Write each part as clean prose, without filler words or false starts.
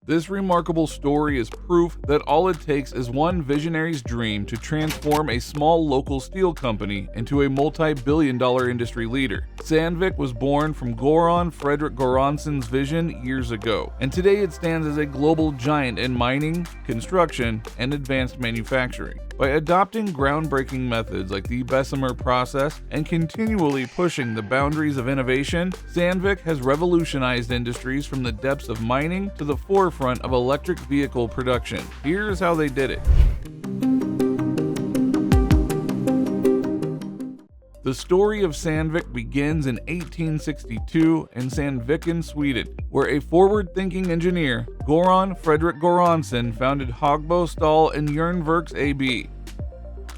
This remarkable story is proof that all it takes is one visionary's dream to transform a small local steel company into a multi-billion-dollar industry leader. Sandvik was born from Göran Fredrik Göransson's vision years ago, and today it stands as a global giant in mining, construction, and advanced manufacturing. By adopting groundbreaking methods like the Bessemer process and continually pushing the boundaries of innovation, Sandvik has revolutionized industries from the depths of mining to the forefront of electric vehicle production. Here's how they did it. The story of Sandvik begins in 1862 in Sandviken, Sweden, where a forward-thinking engineer, Göran Fredrik Göransson, founded Hogbo Stål and Jernverks AB.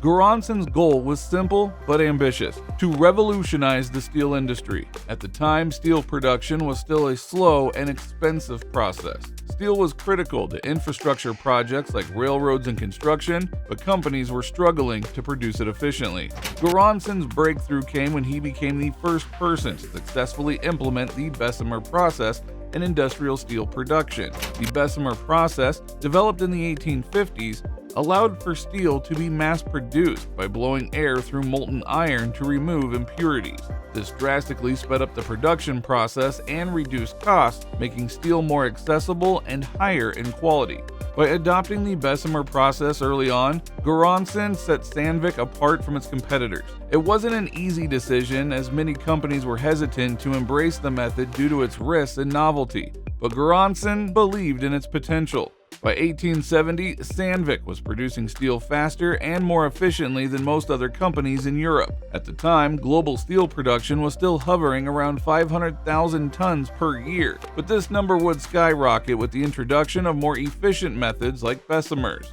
Göransson's goal was simple but ambitious: to revolutionize the steel industry. At the time, steel production was still a slow and expensive process. Steel was critical to infrastructure projects like railroads and construction, but companies were struggling to produce it efficiently. Göransson's breakthrough came when he became the first person to successfully implement the Bessemer process in industrial steel production. The Bessemer process, developed in the 1850s, allowed for steel to be mass-produced by blowing air through molten iron to remove impurities. This drastically sped up the production process and reduced costs, making steel more accessible and higher in quality. By adopting the Bessemer process early on, Göransson set Sandvik apart from its competitors. It wasn't an easy decision, as many companies were hesitant to embrace the method due to its risks and novelty, but Göransson believed in its potential. By 1870, Sandvik was producing steel faster and more efficiently than most other companies in Europe. At the time, global steel production was still hovering around 500,000 tons per year, but this number would skyrocket with the introduction of more efficient methods like Bessemers.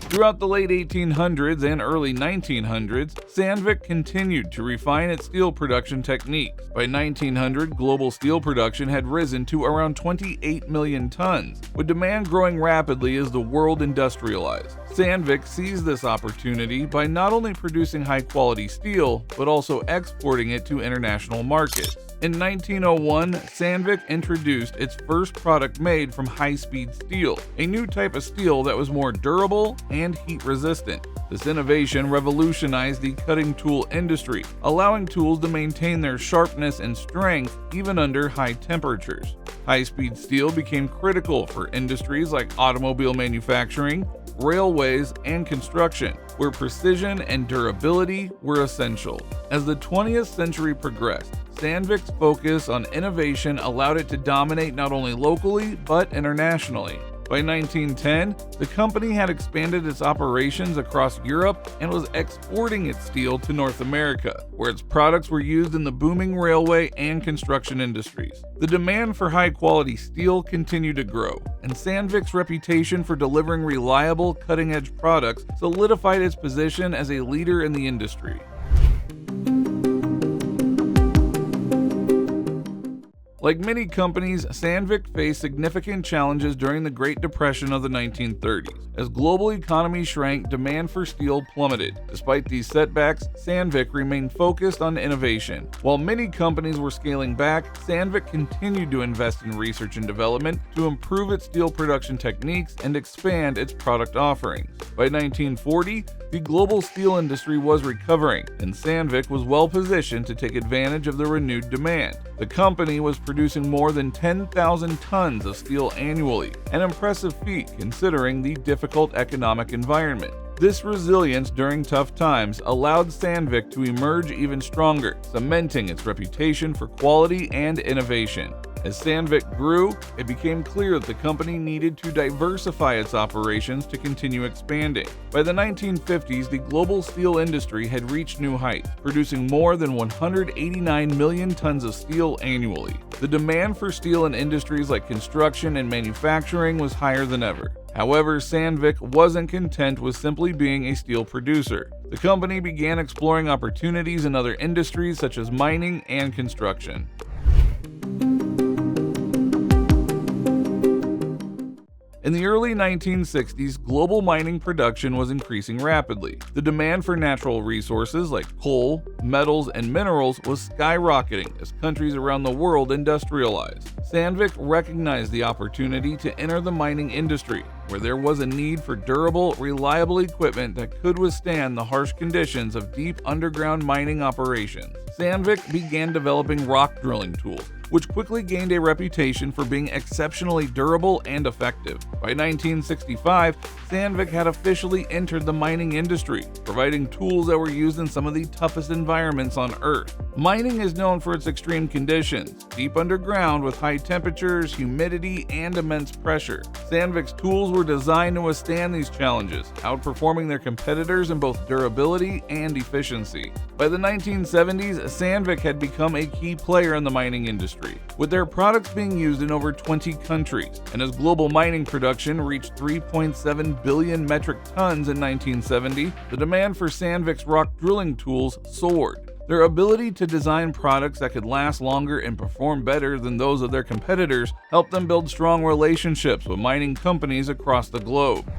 Throughout the late 1800s and early 1900s, Sandvik continued to refine its steel production techniques. By 1900, global steel production had risen to around 28 million tons, with demand growing rapidly as the world industrialized. Sandvik seized this opportunity by not only producing high-quality steel, but also exporting it to international markets. In 1901, Sandvik introduced its first product made from high-speed steel, a new type of steel that was more durable and heat-resistant. This innovation revolutionized the cutting tool industry, allowing tools to maintain their sharpness and strength even under high temperatures. High-speed steel became critical for industries like automobile manufacturing, railways, and construction, where precision and durability were essential. As the 20th century progressed, Sandvik's focus on innovation allowed it to dominate not only locally, but internationally. By 1910, the company had expanded its operations across Europe and was exporting its steel to North America, where its products were used in the booming railway and construction industries. The demand for high-quality steel continued to grow, and Sandvik's reputation for delivering reliable, cutting-edge products solidified its position as a leader in the industry. Like many companies, Sandvik faced significant challenges during the Great Depression of the 1930s. As global economy shrank, demand for steel plummeted. Despite these setbacks, Sandvik remained focused on innovation. While many companies were scaling back, Sandvik continued to invest in research and development to improve its steel production techniques and expand its product offerings. By 1940, the global steel industry was recovering, and Sandvik was well positioned to take advantage of the renewed demand. The company was producing more than 10,000 tons of steel annually, an impressive feat considering the difficult economic environment. This resilience during tough times allowed Sandvik to emerge even stronger, cementing its reputation for quality and innovation. As Sandvik grew, it became clear that the company needed to diversify its operations to continue expanding. By the 1950s, the global steel industry had reached new heights, producing more than 189 million tons of steel annually. The demand for steel in industries like construction and manufacturing was higher than ever. However, Sandvik wasn't content with simply being a steel producer. The company began exploring opportunities in other industries such as mining and construction. In the early 1960s, global mining production was increasing rapidly. The demand for natural resources like coal, metals, and minerals was skyrocketing as countries around the world industrialized. Sandvik recognized the opportunity to enter the mining industry, where there was a need for durable, reliable equipment that could withstand the harsh conditions of deep underground mining operations. Sandvik began developing rock drilling tools, which quickly gained a reputation for being exceptionally durable and effective. By 1965, Sandvik had officially entered the mining industry, providing tools that were used in some of the toughest environments on Earth. Mining is known for its extreme conditions, deep underground with high temperatures, humidity, and immense pressure. Sandvik's tools were designed to withstand these challenges, outperforming their competitors in both durability and efficiency. By the 1970s, Sandvik had become a key player in the mining industry, with their products being used in over 20 countries, and as global mining production reached 3.7 billion metric tons in 1970, the demand for Sandvik's rock drilling tools soared. Their ability to design products that could last longer and perform better than those of their competitors helped them build strong relationships with mining companies across the globe.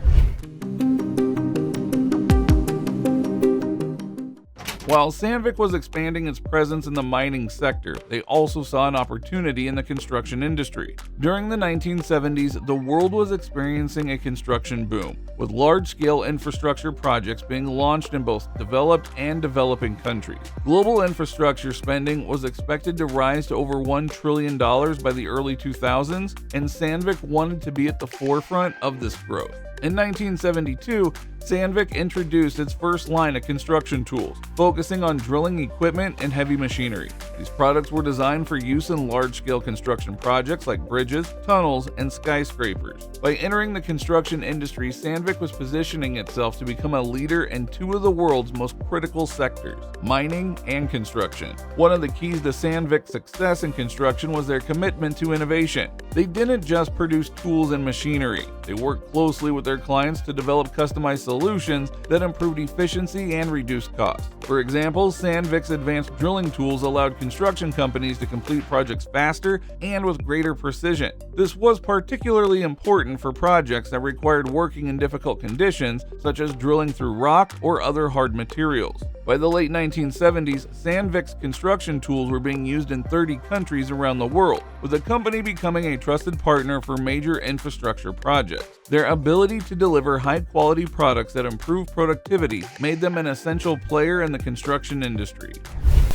While Sandvik was expanding its presence in the mining sector, they also saw an opportunity in the construction industry. During the 1970s, the world was experiencing a construction boom, with large-scale infrastructure projects being launched in both developed and developing countries. Global infrastructure spending was expected to rise to over $1 trillion by the early 2000s, and Sandvik wanted to be at the forefront of this growth. In 1972, Sandvik introduced its first line of construction tools, focusing on drilling equipment and heavy machinery. These products were designed for use in large-scale construction projects like bridges, tunnels, and skyscrapers. By entering the construction industry, Sandvik was positioning itself to become a leader in two of the world's most critical sectors, mining and construction. One of the keys to Sandvik's success in construction was their commitment to innovation. They didn't just produce tools and machinery. They worked closely with their clients to develop customized solutions that improved efficiency and reduced costs. For example, Sandvik's advanced drilling tools allowed construction companies to complete projects faster and with greater precision. This was particularly important for projects that required working in difficult conditions, such as drilling through rock or other hard materials. By the late 1970s, Sandvik's construction tools were being used in 30 countries around the world, with the company becoming a trusted partner for major infrastructure projects. Their ability to deliver high-quality products that improve productivity made them an essential player in the construction industry.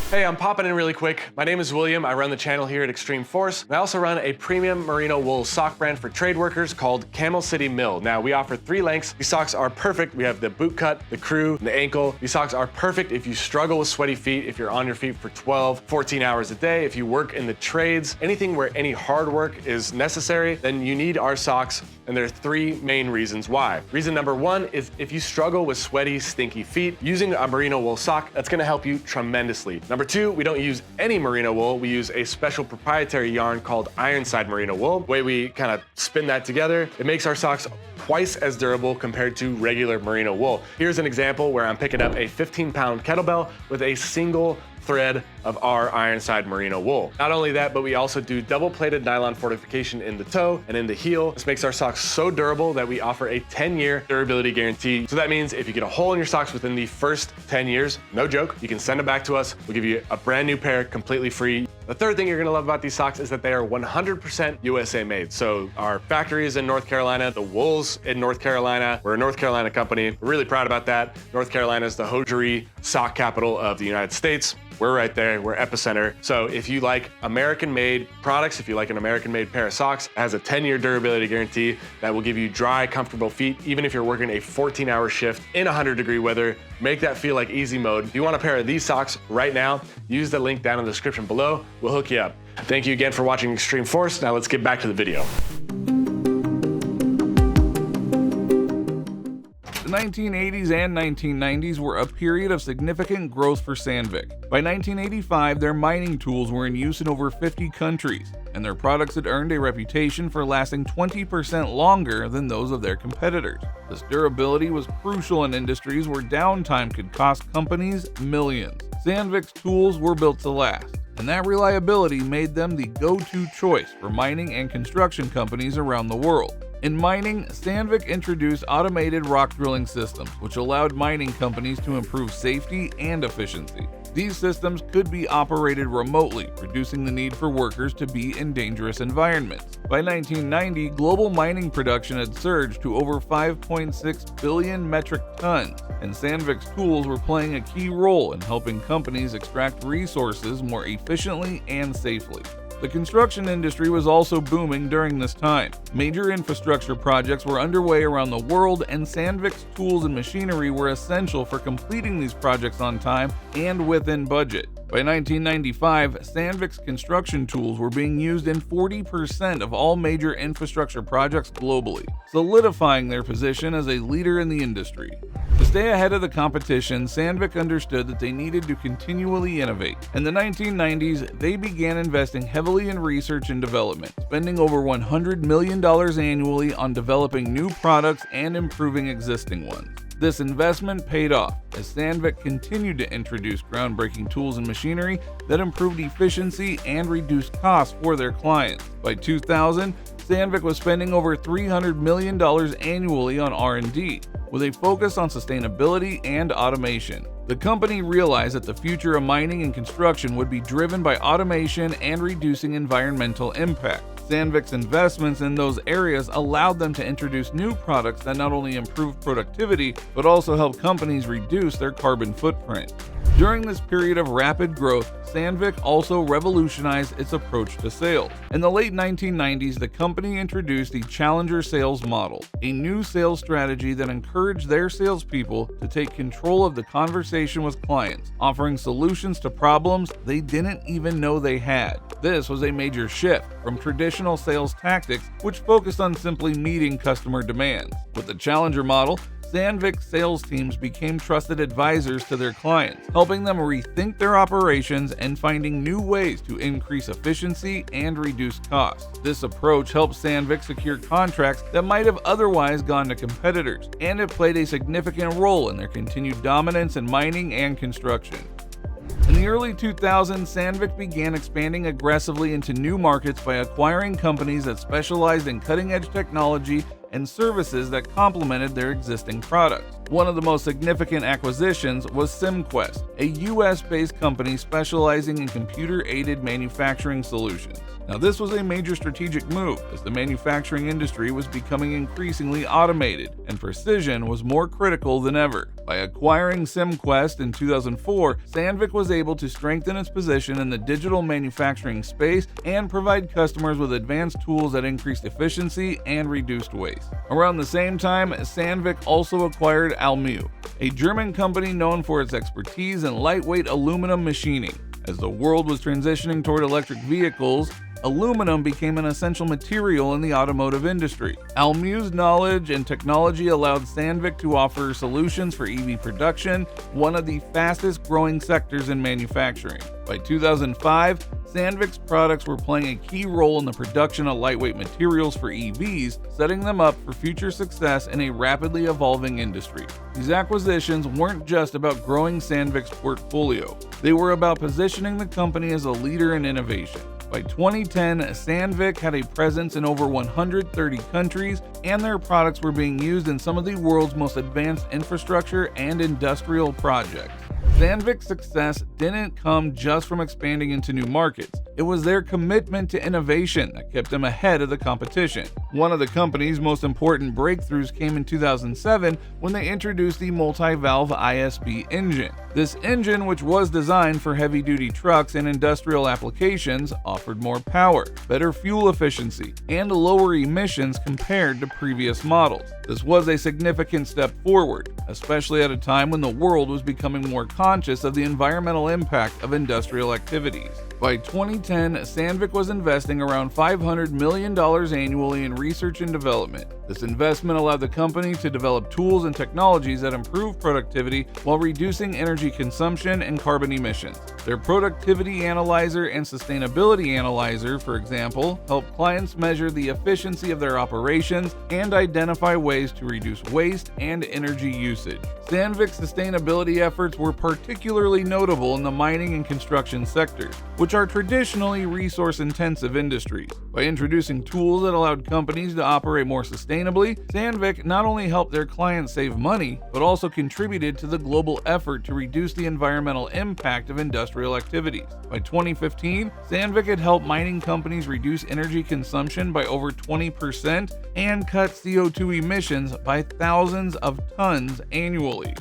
Hey, I'm popping in really quick. My name is William. I run the channel here at Extreme Force. I also run a premium merino wool sock brand for trade workers called Camel City Mill. Now, we offer 3 lengths. These socks are perfect. We have the boot cut, the crew, and the ankle. These socks are perfect if you struggle with sweaty feet, if you're on your feet for 12, 14 hours a day, if you work in the trades, anything where any hard work is necessary, then you need our socks. And there are 3 main reasons why. Reason number 1 is if you struggle with sweaty, stinky feet, using a merino wool sock, that's gonna help you tremendously. Number 2, we don't use any merino wool. We use a special proprietary yarn called Ironside merino wool. The way we kind of spin that together, it makes our socks twice as durable compared to regular merino wool. Here's an example where I'm picking up a 15-pound kettlebell with a single thread of our Ironside merino wool. Not only that, but we also do double-plated nylon fortification in the toe and in the heel. This makes our socks so durable that we offer a 10-year durability guarantee. So that means if you get a hole in your socks within the first 10 years, no joke, you can send them back to us. We'll give you a brand new pair completely free. The third thing you're gonna love about these socks is that they are 100% USA made. So our factory is in North Carolina, the wool's in North Carolina. We're a North Carolina company. We're really proud about that. North Carolina is the hosiery sock capital of the United States. We're right there, we're epicenter. So if you like American-made products, if you like an American-made pair of socks, it has a 10-year durability guarantee that will give you dry, comfortable feet, even if you're working a 14-hour shift in 100-degree weather. Make that feel like easy mode. If you want a pair of these socks right now, use the link down in the description below. We'll hook you up. Thank you again for watching Extreme Force. Now let's get back to the video. The 1980s and 1990s were a period of significant growth for Sandvik. By 1985, their mining tools were in use in over 50 countries, and their products had earned a reputation for lasting 20% longer than those of their competitors. This durability was crucial in industries where downtime could cost companies millions. Sandvik's tools were built to last, and that reliability made them the go-to choice for mining and construction companies around the world. In mining, Sandvik introduced automated rock drilling systems, which allowed mining companies to improve safety and efficiency. These systems could be operated remotely, reducing the need for workers to be in dangerous environments. By 1990, global mining production had surged to over 5.6 billion metric tons, and Sandvik's tools were playing a key role in helping companies extract resources more efficiently and safely. The construction industry was also booming during this time. Major infrastructure projects were underway around the world, and Sandvik's tools and machinery were essential for completing these projects on time and within budget. By 1995, Sandvik's construction tools were being used in 40% of all major infrastructure projects globally, solidifying their position as a leader in the industry. To stay ahead of the competition, Sandvik understood that they needed to continually innovate. In the 1990s, they began investing heavily in research and development, spending over $100 million annually on developing new products and improving existing ones. This investment paid off as Sandvik continued to introduce groundbreaking tools and machinery that improved efficiency and reduced costs for their clients. By 2000, Sandvik was spending over $300 million annually on R&D, with a focus on sustainability and automation. The company realized that the future of mining and construction would be driven by automation and reducing environmental impact. Sandvik's investments in those areas allowed them to introduce new products that not only improved productivity, but also helped companies reduce their carbon footprint. During this period of rapid growth, Sandvik also revolutionized its approach to sales. In the late 1990s, the company introduced the Challenger sales model, a new sales strategy that encouraged their salespeople to take control of the conversation with clients, offering solutions to problems they didn't even know they had. This was a major shift from traditional sales tactics, which focused on simply meeting customer demands. With the Challenger model, Sandvik sales teams became trusted advisors to their clients, helping them rethink their operations and finding new ways to increase efficiency and reduce costs. This approach helped Sandvik secure contracts that might have otherwise gone to competitors, and it played a significant role in their continued dominance in mining and construction. In the early 2000s, Sandvik began expanding aggressively into new markets by acquiring companies that specialized in cutting-edge technology and services that complemented their existing products. One of the most significant acquisitions was SimQuest, a US-based company specializing in computer-aided manufacturing solutions. Now, this was a major strategic move as the manufacturing industry was becoming increasingly automated, and precision was more critical than ever. By acquiring SimQuest in 2004, Sandvik was able to strengthen its position in the digital manufacturing space and provide customers with advanced tools that increased efficiency and reduced waste. Around the same time, Sandvik also acquired Almu, a German company known for its expertise in lightweight aluminum machining. As the world was transitioning toward electric vehicles, aluminum became an essential material in the automotive industry. Almu's knowledge and technology allowed Sandvik to offer solutions for EV production, one of the fastest growing sectors in manufacturing. By 2005, Sandvik's products were playing a key role in the production of lightweight materials for EVs, setting them up for future success in a rapidly evolving industry. These acquisitions weren't just about growing Sandvik's portfolio, they were about positioning the company as a leader in innovation. By 2010, Sandvik had a presence in over 130 countries, and their products were being used in some of the world's most advanced infrastructure and industrial projects. Sandvik's success didn't come just from expanding into new markets. It was their commitment to innovation that kept them ahead of the competition. One of the company's most important breakthroughs came in 2007 when they introduced the multi-valve ISB engine. This engine, which was designed for heavy-duty trucks and industrial applications, offered more power, better fuel efficiency, and lower emissions compared to previous models. This was a significant step forward, especially at a time when the world was becoming more conscious of the environmental impact of industrial activities. By 2010, Sandvik was investing around $500 million annually in research and development. This investment allowed the company to develop tools and technologies that improve productivity while reducing energy consumption and carbon emissions. Their productivity analyzer and sustainability analyzer, for example, help clients measure the efficiency of their operations and identify ways to reduce waste and energy usage. Sandvik's sustainability efforts were particularly notable in the mining and construction sectors, which are traditionally resource-intensive industries. By introducing tools that allowed companies to operate more sustainably, Sandvik not only helped their clients save money, but also contributed to the global effort to reduce the environmental impact of industrial activities. By 2015, Sandvik had helped mining companies reduce energy consumption by over 20% and cut CO2 emissions by thousands of tons annually.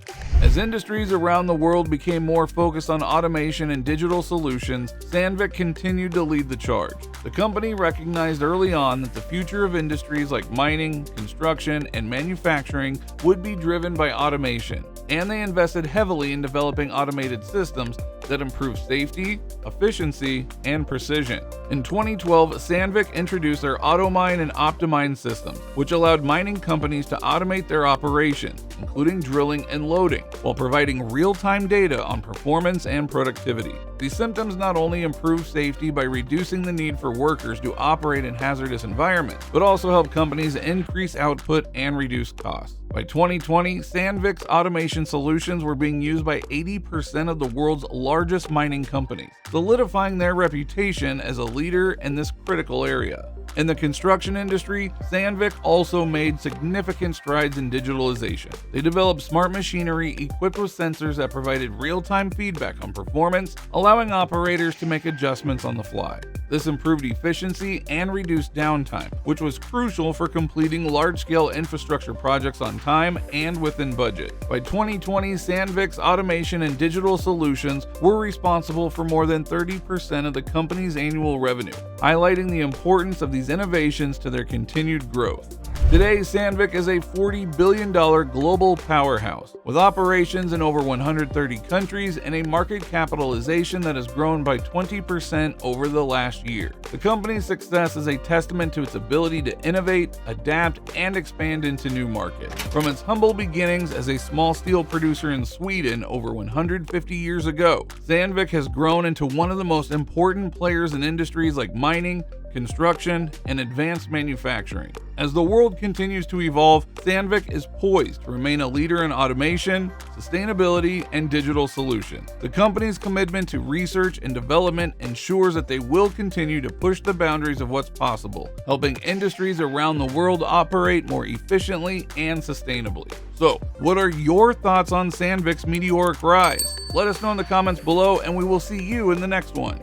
As industries around the world became more focused on automation and digital solutions, Sandvik continued to lead the charge. The company recognized early on that the future of industries like mining, construction, and manufacturing would be driven by automation, and they invested heavily in developing automated systems that improve safety, efficiency, and precision. In 2012, Sandvik introduced their AutoMine and OptiMine systems, which allowed mining companies to automate their operations, including drilling and loading, while providing real-time data on performance and productivity. These systems not only improve safety by reducing the need for workers to operate in hazardous environments, but also help companies increase output and reduce costs. By 2020, Sandvik's automation solutions were being used by 80% of the world's largest mining companies, solidifying their reputation as a leader in this critical area. In the construction industry, Sandvik also made significant strides in digitalization. They developed smart machinery equipped with sensors that provided real-time feedback on performance, allowing operators to make adjustments on the fly. This improved efficiency and reduced downtime, which was crucial for completing large-scale infrastructure projects on time and within budget. By 2020, Sandvik's automation and digital solutions were responsible for more than 30% of the company's annual revenue, highlighting the importance of these innovations to their continued growth. Today, Sandvik is a $40 billion global powerhouse, with operations in over 130 countries and a market capitalization that has grown by 20% over the last year. The company's success is a testament to its ability to innovate, adapt, and expand into new markets. From its humble beginnings as a small steel producer in Sweden over 150 years ago, Sandvik has grown into one of the most important players in industries like mining, construction, and advanced manufacturing. As the world continues to evolve, Sandvik is poised to remain a leader in automation, sustainability, and digital solutions. The company's commitment to research and development ensures that they will continue to push the boundaries of what's possible, helping industries around the world operate more efficiently and sustainably. So, what are your thoughts on Sandvik's meteoric rise? Let us know in the comments below, and we will see you in the next one.